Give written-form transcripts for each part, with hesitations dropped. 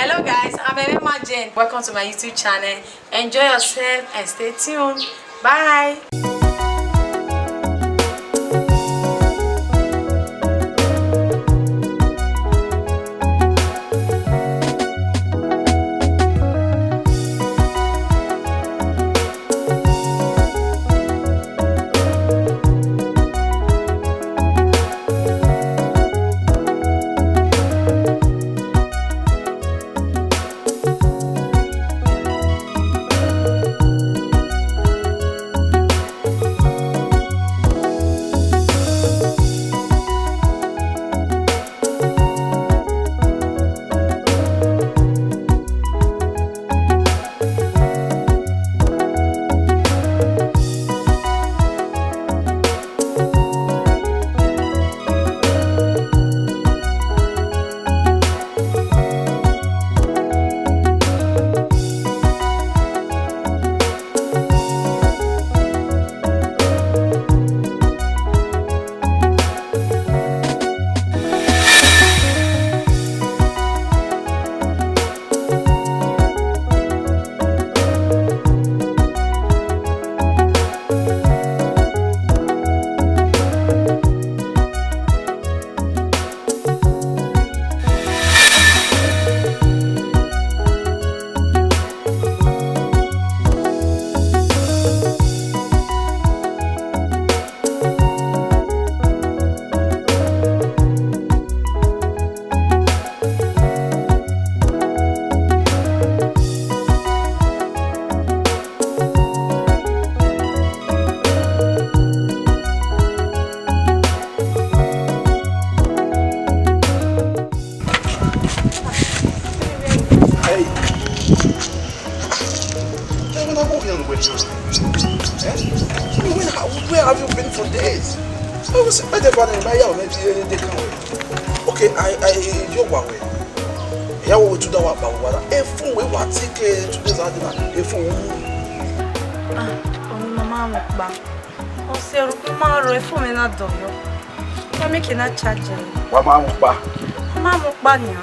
Hello guys, I'm Emma Jane. Welcome to my YouTube channel. Enjoy yourself and stay tuned. Bye. Where have you been for days? I was better than my young maybe they come. Okay, I your way. Yeah, we to the one. If we were taking to this argument, if we Mama back. Oh, sir, tomorrow if we not do you. I'm making a charge. What Mama back? Mama Banya.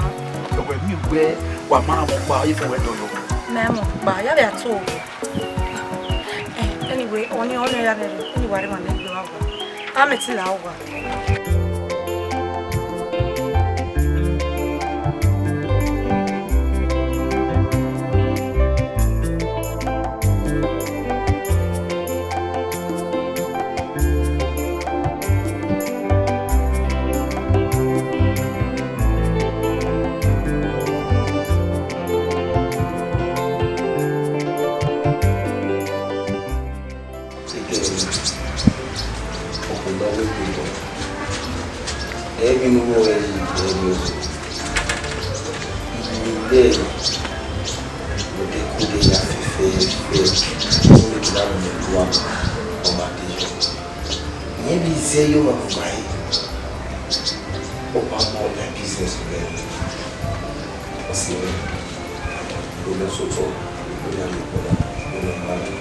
When you wear what Mama back if we do you. Mama back, yeah, that's all. Anyway, only anyway, I'm at Laura. Maybe say you want to buy open more than business again. See, we don't so talk. We don't look for that. We don't manage.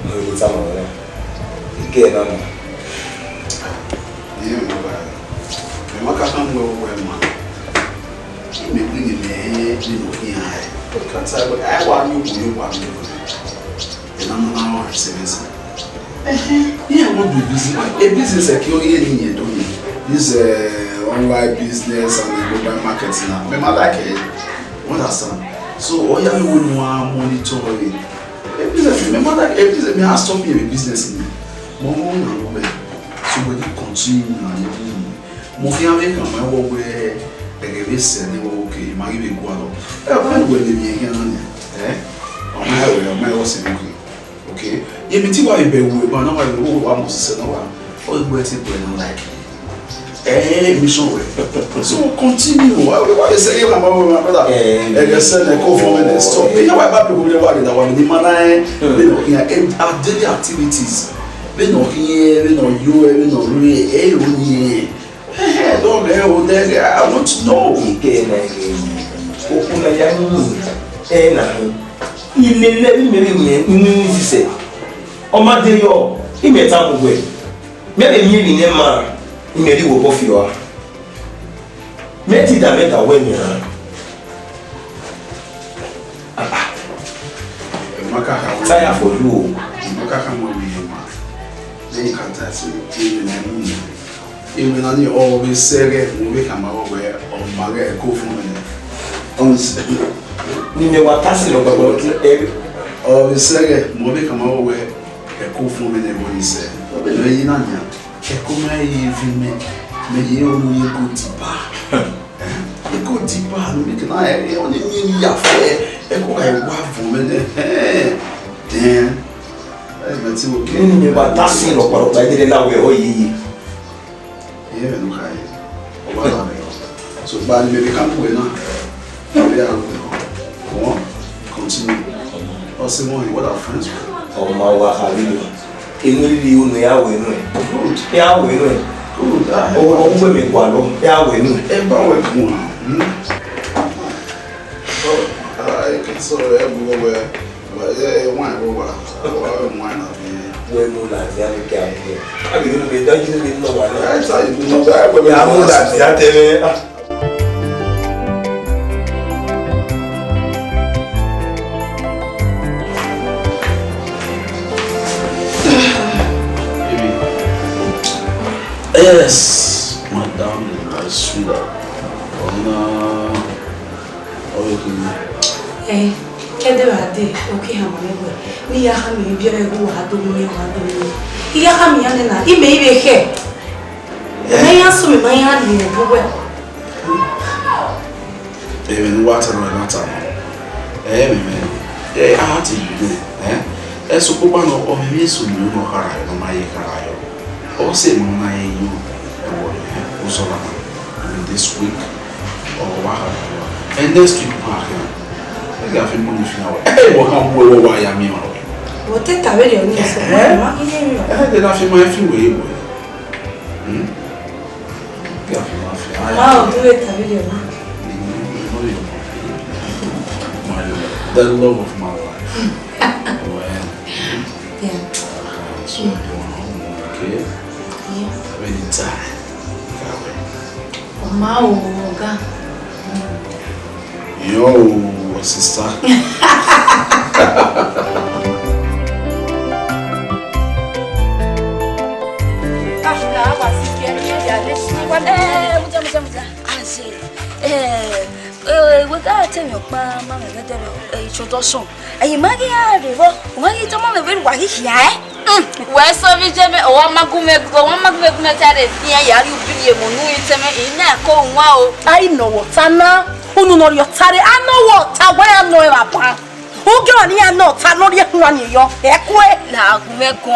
You need some of them. You get on. You know why? We make a come go where man. He may bring in the you know here. Because I want you want me. And I'm now saying. Yeah, what do business? A business secure here in doing this online business and the global marketing now. Me like it. Understand? So all you will want monitor it. A business. Remember that a business. Me has stop here a business in me. More na so we continue na you. Mo fi ave kan ma wo we egebe se ni wo okay. Ma give go alo. When we dey here na on my was okay. You mean why you be but now I must say no one. All the boys people like mission way. So continue. Why you say my brother? I said I go for and stop. You know why people dey worry that one the man you know here our daily activities. We know here, we know you, we know really. Don't know there. I want to know. Okuna yangu na ilele mi se ọmọdé yo imeta mugwe mebe mi ni ma imeri wo bofiwa meti da meta we mi Tire for you. Even on the always say, we come aware of Margaret go from You know what passing about always say, Mobile come aware a co from anybody said. Nanya, a come even may you only go deeper. A good deeper, we can I only need your fair, a go I want woman. Damn. That's okay. You know what passing about I didn't know where ye. Yeah, look at it. So, bad maybe can't win now. Go on, continue. Or say more, what are friends with? Oh, my Wahabi. You know, I will know. Good. Yeah, we know. Good. Oh, women, one. Yeah, we know. I can sort of everywhere. But yeah, wine up here. We know that they are getting here. I mean, you don't even know what I tell you, I know that. Yes, madam, my sweetheart. Eh, kende wade, okay, hamanewe. Ni ya hami biere go hado munye hado. Iya hami yane na ime ibe he. Na ya so me man ya ni buwe. Even water no water. Me. I had to do. So popa no o me so no no hara no mai hara yo. O se mo na you. O so la. This week or what? And next week back. I feel money now. Hey, what come over why I'm here? What te tabe le oni so. Ma ine mi. They na feel my feel way. Ya feel my feel. Wow, do it tabe le oni. The love of my life. Yeah. So you want okay? Yeah. Very tired. Oga. Yo, sister. We got to your mama, a introduction. And you might get a river. Why you don't want to be what he's here? Where so we jam or Magume go on Magnet, yeah, you be a monu in that cold wow. I know what Tana. Who know your tare? I know what I wear no apa. Who go on here no Tano one yo. Ekwe. Now go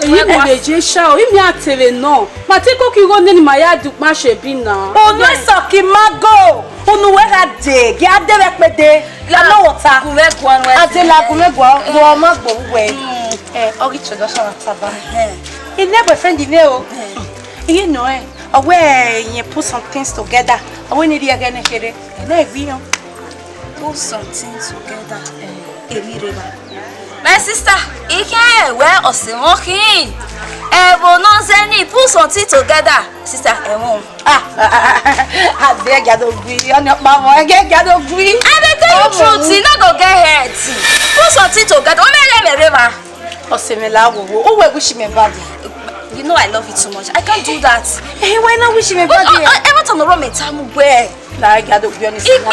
Ele jesha o imi atele no. Mateko ki go ni maya du ma se bi na. Oh no so ki mago. Unu we ga de, gi ade we pede. La no water. Ade la gumegwa wo ma gbo we. Ori chodo so taba. He never friend in o. You know away you put some things together. I want to again here. Put some things together. My sister, you can't wear a smoking. Ever no any put something together. Sister, I beg you to agree on your mama. I get you to agree. I tell you truth, you not go get hurt. Put something together. Oh, we wish me bad. You know I love you too much. I can't do that. Hey, why not wish me bad? Every time I run my time where? Like I don't be honest. If I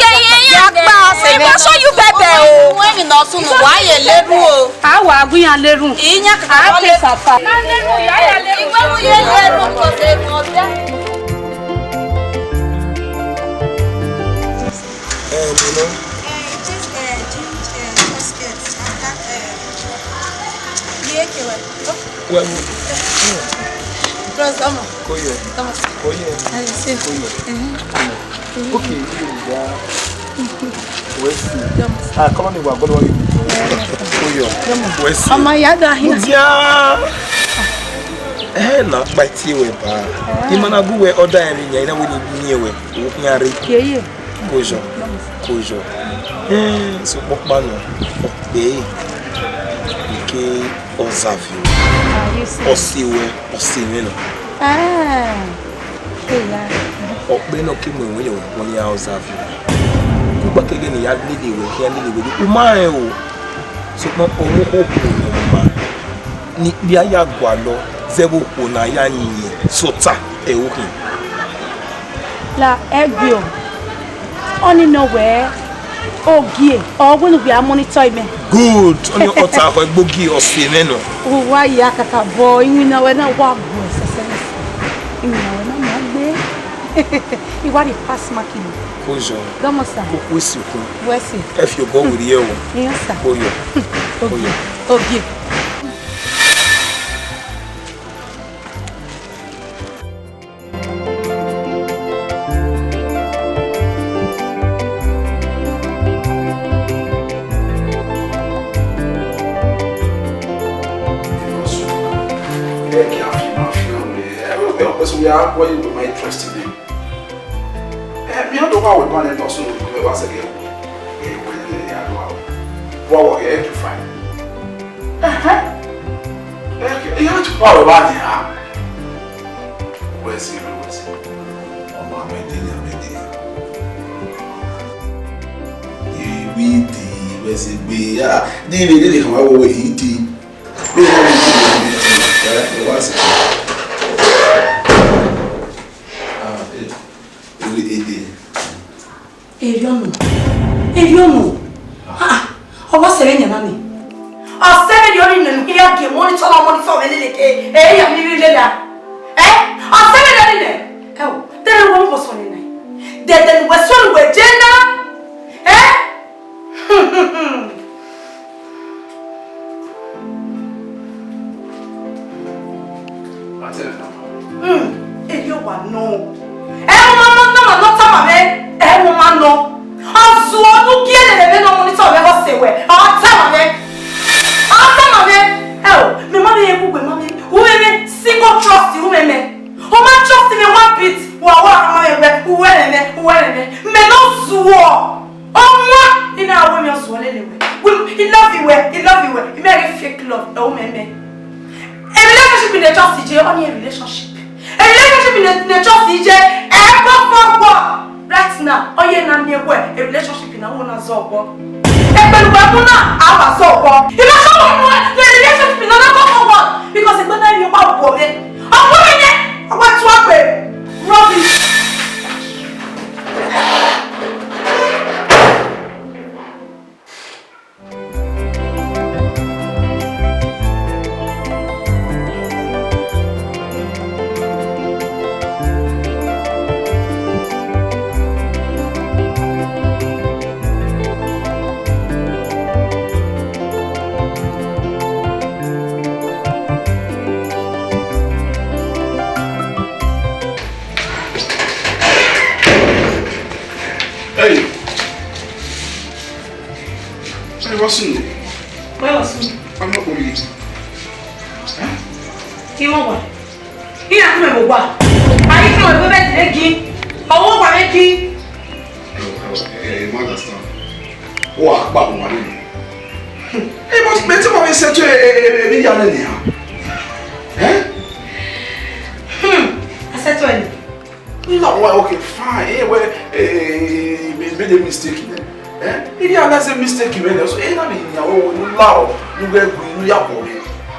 show you better, when you not to know why you level. I wa gbe yan lerun. Inya I play safa. Na level ya ya level. When we level ko se mo bia. Well, Come on. Koyo. Come on. Koyo. I see. Okay, come on, we're going to Koyo. Mama yada here. Yeah. Na by tiwe ba. Imana guwe order emi ina we ni ewe. Nyare. Yeye. Kojo. So pokpa no. Be. Ike observe. Osiwe no. Yeah. Be no kimwe when you observe. Kuba kege ni ya lili we, ya lili we. Umae o. so mo omo hope no ma ni bia ya gwa lo zebo ko na ya yin sota e o hin la egbe o oni no we ogie o gunu bi monitor me good oni ota ko egbogi o se meno o wa ya kaka bo yin na we na wa bo sese yin na we na ma gbe I wa di pass marking ojo domo sa ko kwesi ko wesi if you go with you yes sir oyo ogie we are going with my trust in him. Me don't know how we're going to do so. We was again. What were you to find? You have to follow about it. Where's he? Oh, my dear. We where's it be? Yeah, they come away eating. What's it? Eriono. Owo sere nya na mi. O sere yo ni nu ya ge monitor me leke. Ya mi ri lela. O sere yo ni ne. O, tere wo mo so ni nai. De we so we jena. Erio wa no. No. Azu onu kiele no monitor me go sewe. Me mama ye ku mama. Uweme single trust uweme. O ma trust me one bit. Wa mama ye uweme. Me no zuo. Onwa ina awo mi oso lelewe. He love you well. He make fake love. Uweme. A relationship in a trust is only a relationship. A relationship in a trust is right now, oh yeah, na a relationship in a one zobo. Relationship in another one because it's not your power. I want to happen. Rubbish. What's new? Where was you? I'm not going to He won't want. He not going to what? Are you going to go back to the game? I won't want to make it. Understand. Oh, I'm not going Hey, but better for me to say to a young lady. I said to him. No, okay, fine. Hey, well, made a mistake. If you have a mistake, you made so ain't I mean, you loud, you wear green, you are boy.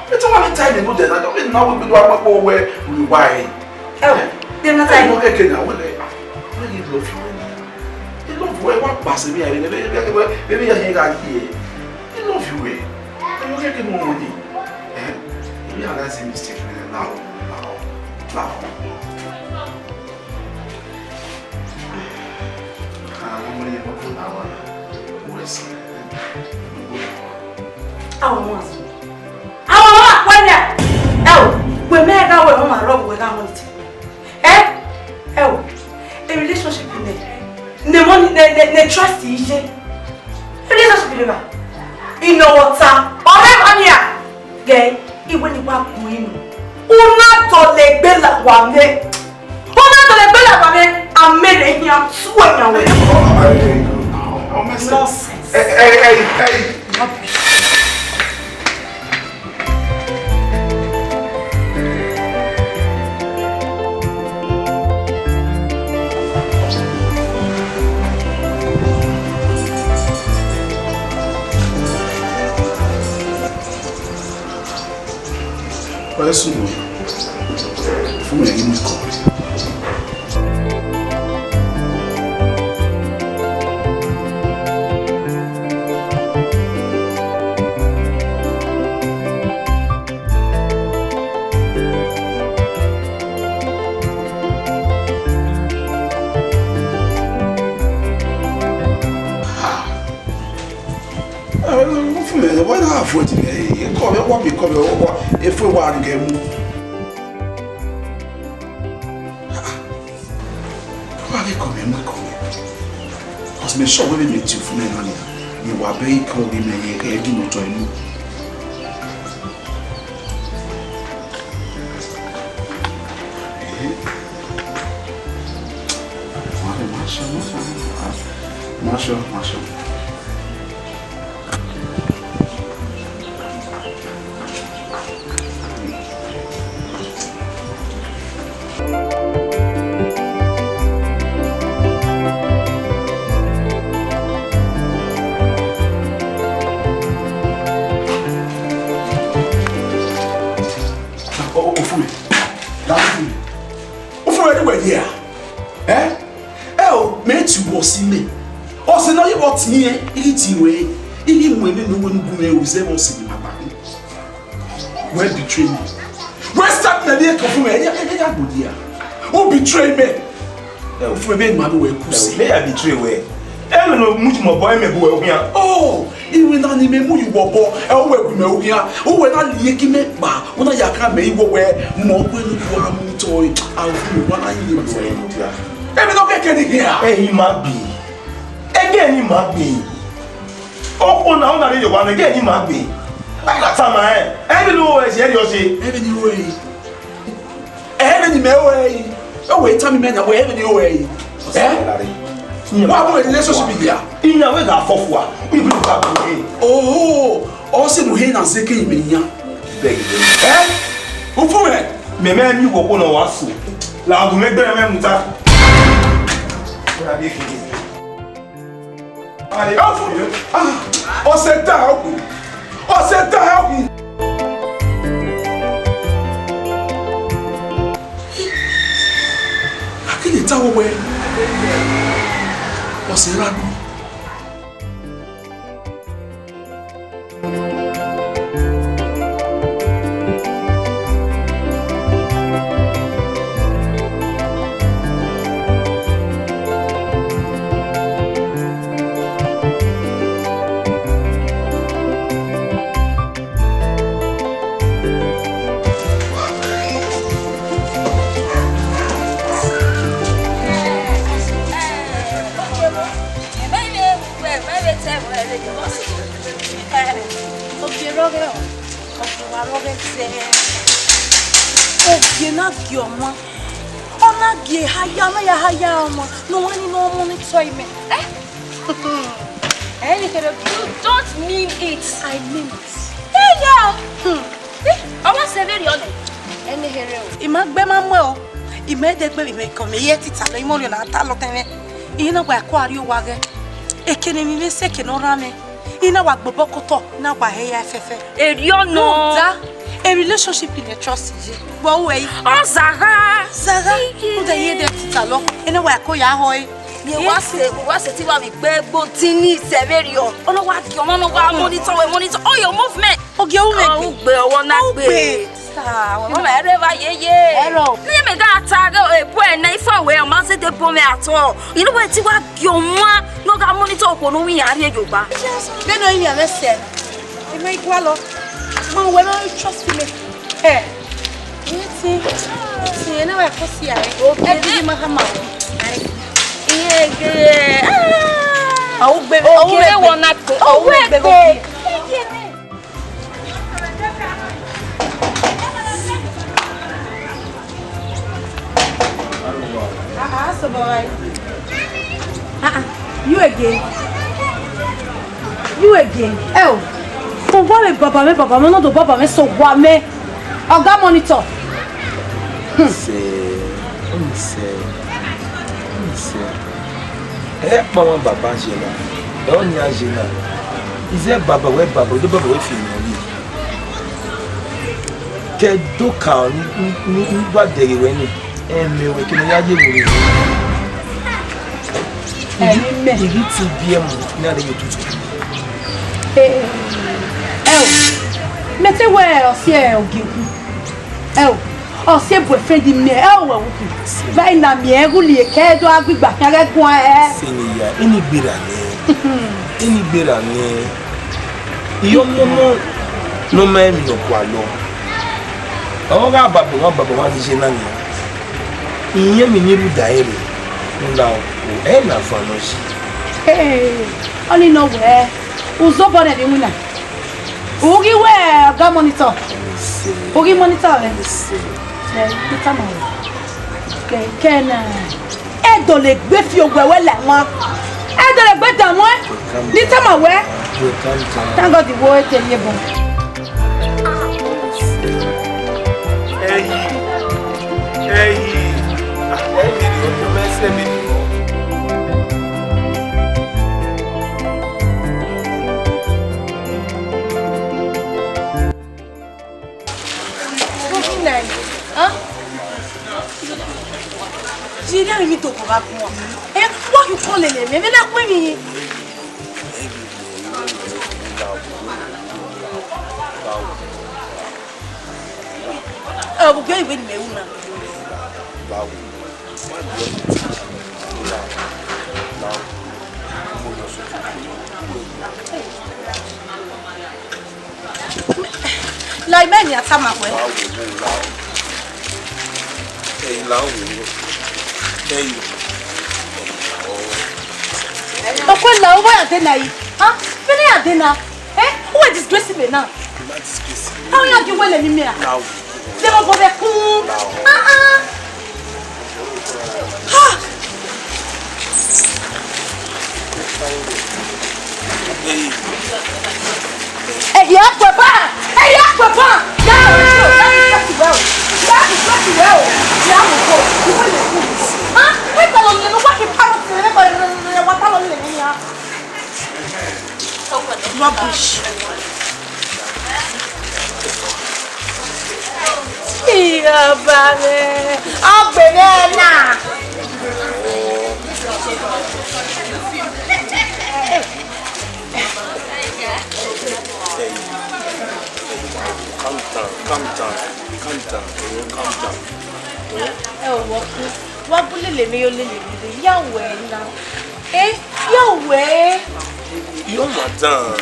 It's only time you know that I don't know what we do where we why. Oh, they're not I look at it now. Really love you. You love where what pass me, maybe I got here. You love you way. You get more money. You realize a mistake now. A relationship in the money, the trust is a relationship in the water. Gay, even if I'm going, Una to le bella wame. Una to le bella wame. I'm marrying you. Swear away. Nonsense. Hey. isso não. Fui aí no copo. Why not avoid it? You come, what we come, if we want to get more. Why come here, because me sure we meet you for me, you are very cold in a do not join you. Marshall. Me. Oh, so now you want me? Eating way. Even when no one go with them, was in my body. Where betray me? Where start the day from me? Who betray me? For me, man, where pussy. May I betray where? I don't know much more boy me go here. Oh, even now you me you go bo. I will go here. Oh, when I lick me ba, when I can me go where more when you go am toy. I'll feel what I need to say. Let me not get any here. Hey, he might be. Again, he might be. Oh, now that you want again, he might be. I got some man. Everywhere is here, you see. Everywhere. Everywhere. Oh, wait, tell me, man, where everywhere. Eh? Why would the relationship be there? In a way, that for what? We will have to pay. Oh, also, no, he has a game in ya. Eh? Who for me? Me man, you go on a wasu. La, to make the man muta. Oh, set down. Oh, set down. I can't tell where. What's it run? No one no money toy me. You don't mean it. I mean it. I want to say very honest. Any hero. Imagbe mamwe. Imedegbe ime come yeti talo imori na talo tene. Ina wa kwari wage. Ekene mi me seke no rame. Ina wa gbobokoto na wa heya fefe. Eriono. Da. A relationship in a trust is well way. Oh, Zara, who the year that talo. Ina wa ko ya hoy. You was it with Bebotini Severio. Oh, no, what you want to monitor all your movement. Oh, you make me one be. Wherever ye. Hello. Let me that tag a poor knife away a master de pome at all. You know what you want your ma no got monitor for no we are here. You back. Then I hear listen. You make well. Man, when I trust me. Hey. See, now I can see I go. Every Mahama. Oh, baby, oh, one not go. Oh, baby. So boy. You again. Oh. For what me Baba me no do Baba me so what me. Oga monitor. Say. Eh, mama Baba Jena. Don't ya Jena. Is there Baba where Baba? Do Baba where film me? ke doka ni gba dere we ni mewe kí ni ya je wo me igi ti bi emu ni ale yotutu mete we osie ogiku osie boyfriend mi we wuku vai na mi eguli ke do agbigba kan regun seniya ini gbera ni iyo momo no me mi no kwa lo o ga babo wa ti se na ni iye mi ni ru daire nda o na fa no si only no we uzo bone bi wina ugi we ga monitor ugi monitor kita mo ke na do le gbe fi ogwewe la won do le gbe da won ni tama we thank God the boy tell you bon hey you mess me j'ai rien envie de te voir moi. Et pourquoi tu prends les mêmes? Mais là, quoi, mais. Vous pouvez venir, mais où là? Là, il y a ça, ma ouais. Pourquoi là, où est Adena? Hein? Venez Adena. Où est disgracé maintenant? How you do well anymore? They won't go back home. Hey, yeah, papa. Hey, yeah, papa. Rubbish. Yeah, baby. Oh, banana. Calm down. What will you me? Yahweh now. Yahweh. You're madame.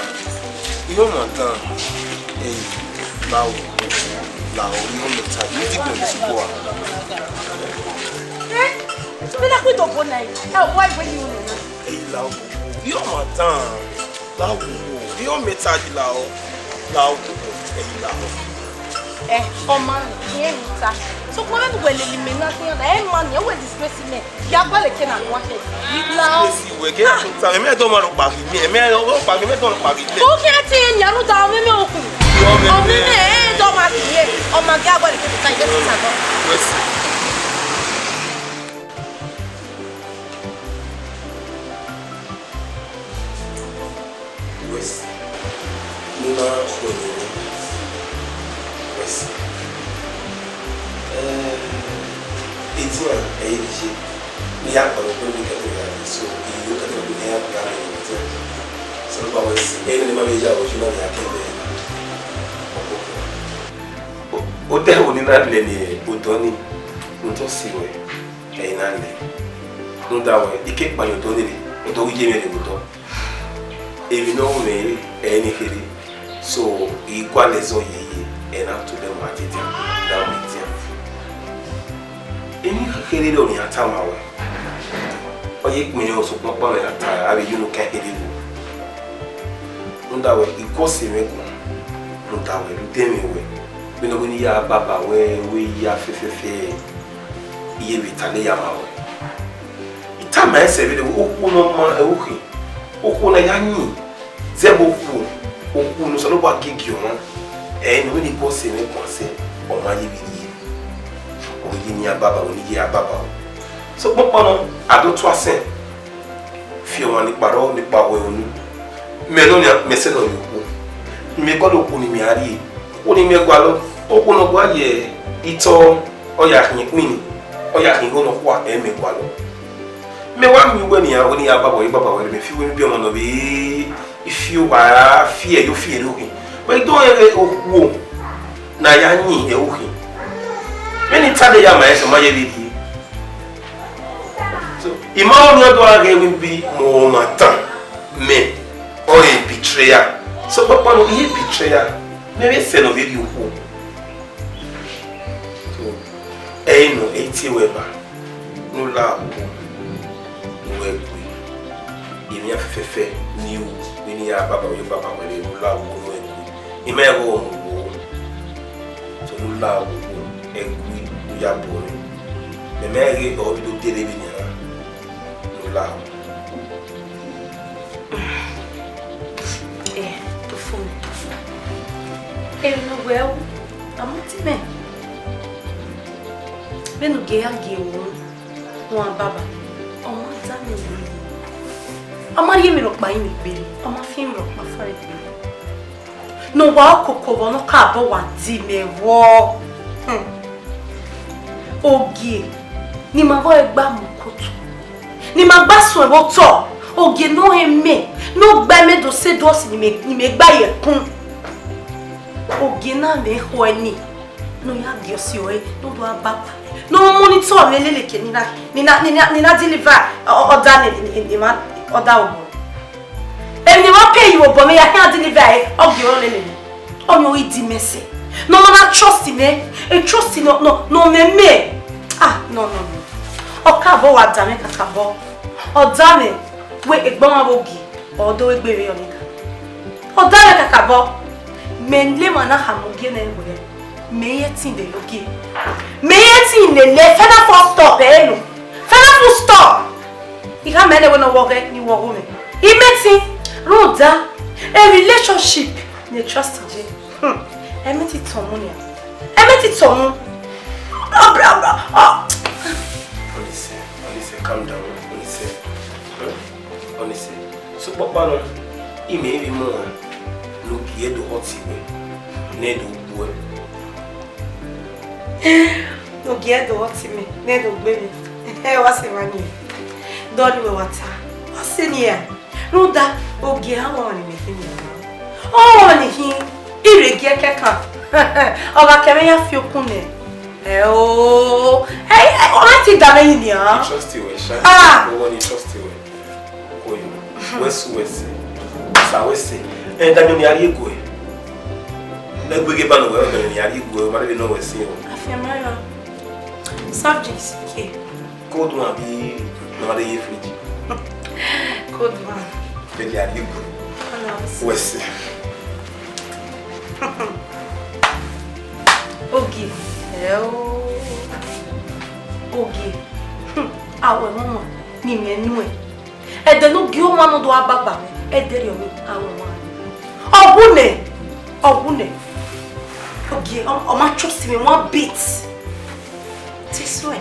Hey, now, you're not tired. You think you're this boy? But I could open it. Why when you know? Hey, now, you're madame. Now, you're metal. Now, hey, now. Oh man, so when we eliminate that man, you will disgrace me. You are going to get one head. Now, we get some. Me don't want to bag me. Me don't bag me. Don't bag me. Who can't see you? You don't me. Oh, me, don't bag me. Oh my God, what is it? I just said. Hotel on n'a les boutons, on t'en sait et n'a les. Nous d'abord, il qu'est pas nous donner, on doit y aimer les boutons. Et nous non mais et n'y fait so il quoi les oeils et n'a tout le monde dit dans le métier. Et n'y fait les dons y a tant mal. Oye que nous sommes pas mal à ta avec nous qu'un élève. Nous d'abord il quoi c'est mais nous d'abord nous t'aimer we no goni ya baba we ya fefefe iye bitale ya mawe itama esebe oku no ma ewoki oku na yanyi zebo oku no so lo ba gigio no no ni ko se me ko se o ma yi bi o yi ni ya baba o ni ya baba so popo no adoto asen fi o ni paro ni pa we onu me no ni me se no yo ku me ko lo ku ni mi ari o ni me gwa lo Okono kwa ye ito oya hin queen. Oya hin gono kwa eme kwa lo. Me wa mi wani ya baba we fi we bi omo no bi if you are fear you fear okay. But don't ever wo na ya nyi e okay. Many tade ya ma eso ma ye bi. So imam no do aga we bi mo matan me or a betrayer. So papa no he betrayer. Maybe say no be you who. So no 80 weba. No la we imi afefe ni u ni ya baba we no la wo no e ime go mo so no la wo e ku ya bo me mege o bi do tele bi ni no la to phone no well amuti me benu ge age wo baba ọmọ ta mi ni ọmọ ye mi ro pa yin pe ọmọ fi mi ro pa fa re no wa kokoro no ka bo wa di me wo ogie ni ma vo egba mu kotu ni ma gba sun e bo to ogie no eme no gba me do se do si ni me gba ye kun ogie na me ho ani no ya gi osi o e no do ababa no monitor leleleke nina deliver order ni ma order obo emi wa pay you obo me ya can deliver ogi o lele o mi o di messe no na trust me e trust no me no o ka bo wa da me kaka bo o da me we egbon wa bogi o do we gbere yo nika o da me kaka bo me nle ma na hamugie na egbe meyetin de loki meyetin le fena for stop no fena full stop ika mele we no work ni work me imeti roda a relationship ni trust je emeti tomu ni emeti tomu Honestly, calm down. Honestly. So papa no ime bi mo look ye do hot way ne do boy. No get the what me. Nedo baby. Eh what's the money? Don't we water. What's in here? No that ogie how on me him. Oh ni him. Irege keka. Oga keme ya fi okune. Oh. Hey, already done in here. Trust you, Sha. No one trust you. Go you. West. Sa west. And that you are you go. Na gbege ba no we o ni ari go, ma le no we sin o. Afemaya. Subjects okay. Code one be no dey ye fridge. Code one. Be ari go. West. Ogi. Ogi. Awe mama ni mi enu e. E de no gi o ma no do ababa. E de ri o mi awe mama. Obune. Okay, I'm not trusting me one bit. This way.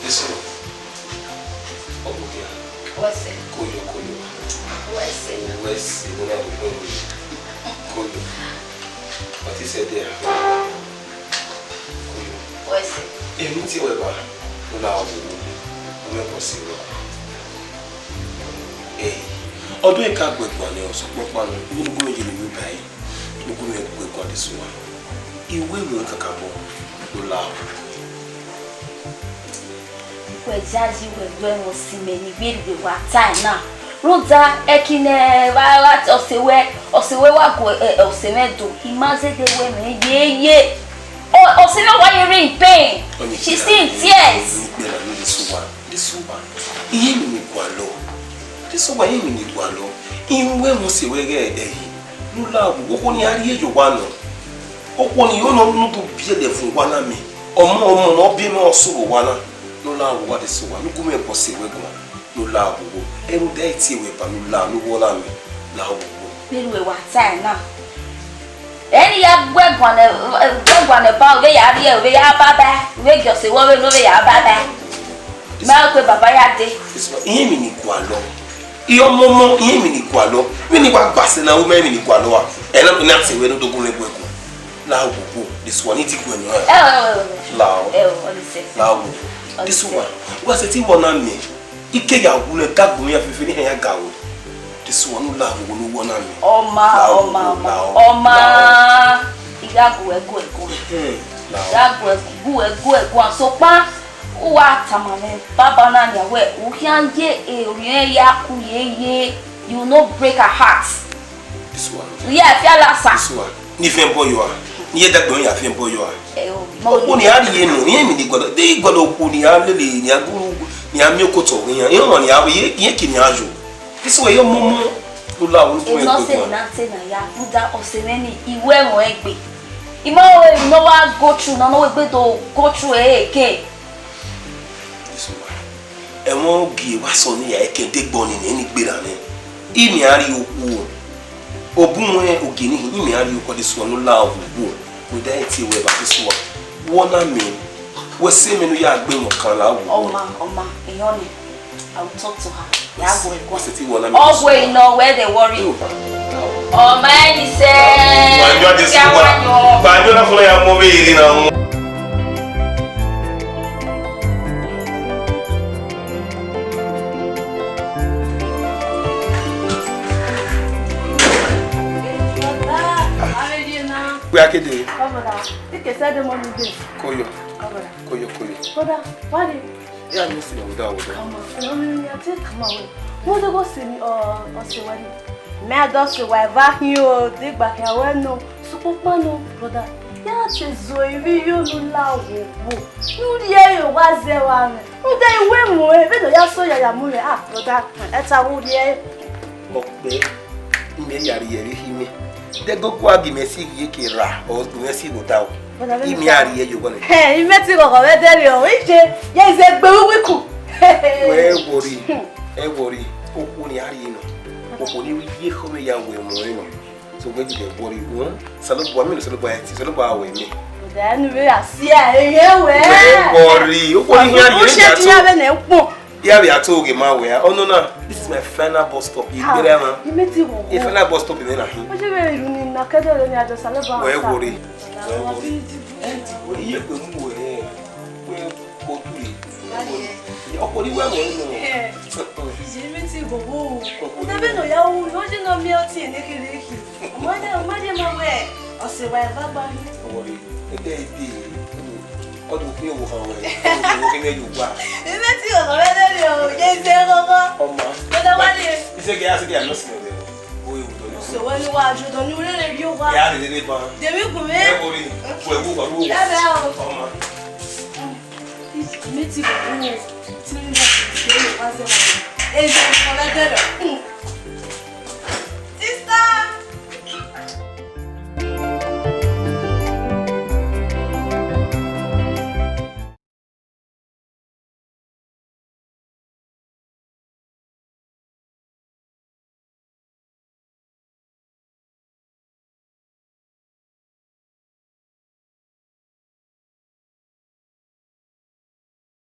Listen. What's it? Koyo. What's it? West, you know Koyo. What is it there? Koyo. What's it? Anything weba, no na wo. Me possible. Ọdún ẹ̀ka gbẹ̀gbọ̀ ni ọ̀sọ̀ pọ́pọ́ ní gbogbo méjì lè wípé ayé gbogbo mi gbẹ̀gbọ̀ lè sùn wá ìwé ìwé kankan bọ̀ ló la ọ̀. Wejaji wewe musime ni gbèrè wa time náà roda ekine wa osewe wa go osemedo imazede we me yeye oseme wa you in pain she still in tears. This one iye mi ni gwa lọ. This one iye mi ni gwa lọ. Inwe mo se wege eyi no la wo ko ni ari ejo wa no. Opo ni yo no no do biele fun wa na mi. Ọmọ no bi me osoro wa na. No la wo wa de so wa. No ko me ko se wege no la wo. Eru de ti we pa no la no wo la mi. La wo. Gbèrè wa time náà. Eni ya gbẹ̀gbọ̀n ba we ya ri e we ya baba we jo se wo we no we ya baba. Ma ko baba ya de. Iye mi ni kwa lo. Iyo momo iye mi ni kwa lo. Mi ni kwa gbase na wo me mi ni kwa lo wa. E na se we no dogun le gbeku. La wo this one it go anyo. La wo. This one. Wa se ti wona mi. Ike ya wu le dagun ya fefe ni ya ga wo. This one la wo no wona mi. Oma. Igagu ego. Igagu ego so pa wa tamame baba na nya we uhianje erin ya ku yeye you no break her heart. This one. Yeah, fia la sa. This one. Ni fe boy yo a. Ni e dagbon ya fe boy yo a. Oku ni ari ye no, ni mi ni godo. De godo oku ni a lele ni aguru ni ami okoto yan. Yan ni a ye ki ni ajo. This way yo momo lula won to e no say na ya buda osemeni iwe mo egbe. Imo we no wa go through na no we gbe to go through again. Ẹ̀wọ̀n ogi wá sọ ní ẹ̀kẹ́dẹ́ gbọ́ ni ní gbéra ní ìmì àrí okú òbúnwẹ́ ògì ní ìmì àrí okú ọdí sọ lọ́la òwúwò wídá ẹ̀ tí ìwẹ̀ bá fi sọ wọ́n náà mi wọ́n sí mi ní yà gbé wọn kan láwùwò. Ọma èèyàn ni I will talk to her. Yàgò ẹ̀kọ́ ọ̀gbọ̀ iná where they worry. Ọmọ ẹni sẹ́ẹ̀ gbàjọ́ náà fúnra ya mọ́ bẹ́ẹ̀ náà. We are kidding. Koyo. Brother, why did Yeah, I'm missing without. come on? Wọ́n tó kó sí ọ̀sẹ̀ wẹ́ni. Mẹ́ẹ̀dọ́ sí wà ẹ̀váhìn o, dìgbà kẹwẹ́ nù, sọ́pọ́pọ́ nù, brother. Yá ti zo ibi yóò lù láwọ̀ wò. Lórí ẹ̀yọ̀ wá zẹ́ wa rẹ̀. Ń dẹ́ ìwé mú ẹ̀, bí lóya sọ yàyà mú rẹ̀, brother, ẹ̀ta wú rí ẹ̀. Ọ̀pẹ ìmẹ̀ yàrá yẹ̀rí hímẹ̀. Dẹ́gbọ́kọ́ àgìmẹ̀sí yìí kì í ra ọ̀gbìmẹ̀sí ìwòdà o. Ìmẹ̀ yàrá yẹ̀ yóò gbọ́n. Ìmẹ̀ tí kọ̀kọ̀ bẹ́ dẹ́rẹ̀ ọ̀ ìṣe yẹ ìṣe gbẹ̀rú wíkù. Ẹ wọ̀rí okwu ni àrí nọ. Okwu ni yé kọ́mẹ ya wẹ̀ mọ̀ ẹ̀ nọ. So gbẹ́ jùlọ wọ̀rí wọn. Sọlọ́bù àmì sọlọ́bù àyẹ̀tì sọlọ́bù àwẹ̀ mi. Ìdáyẹnu rẹ̀ àṣì ẹ̀yẹ wẹ̀. Ẹ wọ̀rí okwu ni yàrá Ó ṣe ti yàrá ẹ̀ pọ̀. Yeah, we are talking my way. Oh no, this is my final bus stop. You get it, man? You meet him. If final bus stop, then I hear. Ó ṣe bẹ́ẹ̀ ìlú ni nàkẹ́dẹ̀ ni àjọ sálẹ̀ bá. Where worry? Where you go move? Where go to it? Ọkọ ni wẹ́wọ̀ nínú. Ìṣe mi ti gbogbo o. Ọ̀dẹ́bẹ̀ náà yà wù ló jìnnà mi ọtí ẹ̀nẹ́kẹ̀rẹ́kì. Ọmọdé máa wẹ̀ ọ̀sẹ̀ wà ẹ̀ bá gbà mí. Ọwọ́rẹ́ ẹgbẹ́ ìdí ọdún òkú yóò wọ àwọn ẹ̀ ọdún òkú yóò wà. Ilé tí ọ̀nà rẹ̀ lẹ́rìí o, yé ṣe kọ́kọ́. Ọmọ. Bọ́dá wá ní. Iṣẹ́ kí á sì kí á lọ́sìn ọ̀dẹ̀ o yóò tó ní. Ṣòwò ni wà àjùdọ̀ ní orílẹ̀ èdè yóò wá. Ìyá rẹ̀ lé ban. Dèmí kù mí. Ẹ wọrí wọ ẹ̀wù pẹ̀lú òwò. Yẹ́bẹ̀ o. Ọmọ. Mi ti gbogbo o, tí mi bá ti ṣe é wá sẹ́wọ̀n. Èyí ti kọ́ lẹ́gẹ̀dọ̀.